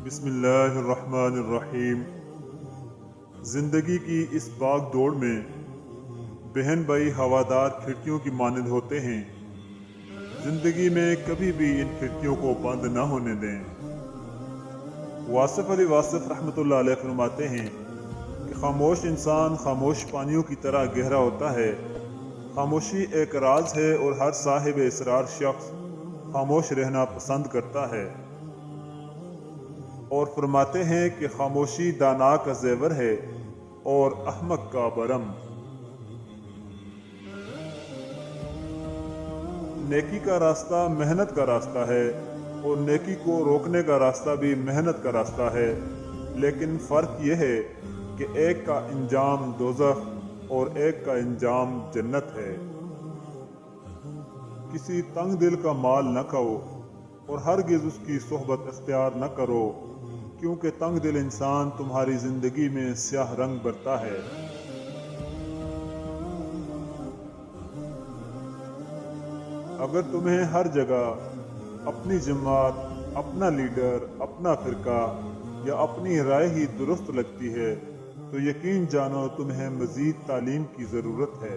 बिस्मिल्लाहिर्रहमानिर्रहीम। जिंदगी की इस भाग दौड़ में बहन भाई हवादार खिड़कियों की मानंद होते हैं। जिंदगी में कभी भी इन खिड़कियों को बंद न होने दें। वासिफ अली वासिफ रहमतुल्लाह अलैह फरमाते हैं कि खामोश इंसान खामोश पानियों की तरह गहरा होता है। खामोशी एक राज है और हर साहिब इसरार शख्स खामोश रहना पसंद करता है। और फरमाते हैं कि खामोशी दाना का जेवर है और अहमक का बरम। नेकी का रास्ता मेहनत का रास्ता है और नेकी को रोकने का रास्ता भी मेहनत का रास्ता है, लेकिन फ़र्क यह है कि एक का इंजाम दोज़ख और एक का इंजाम जन्नत है। किसी तंग दिल का माल न खाओ और हरगिज़ उसकी सोहबत इख्तियार न करो, क्योंकि तंग दिल इंसान तुम्हारी जिंदगी में स्याह रंग भरता है। अगर तुम्हें हर जगह अपनी जमात, अपना लीडर, अपना फिरका या अपनी राय ही दुरुस्त लगती है, तो यकीन जानो तुम्हें मजीद तालीम की जरूरत है।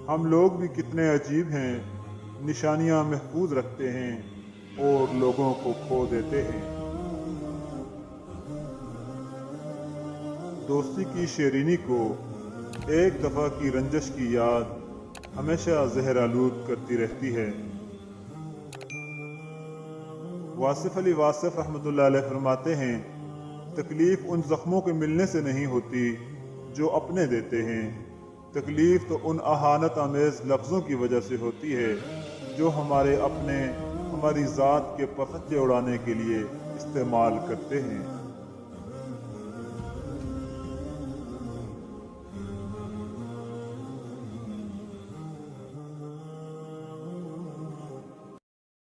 हम लोग भी कितने अजीब हैं, निशानियां महफूज रखते हैं और लोगों को खो देते हैं। दोस्ती की शेरीनी को एक दफा की रंजश की याद हमेशा जहर आलूद करती रहती है। वासिफ अली वासिफ रहमतुल्लाह अलैह फरमाते हैं, तकलीफ उन जख्मों के मिलने से नहीं होती जो अपने देते हैं, तकलीफ तो उन अहानत आमेज लफ्ज़ों की वजह से होती है जो हमारे अपने हमारी ज़ात के पतंगे उड़ाने के लिए इस्तेमाल करते हैं।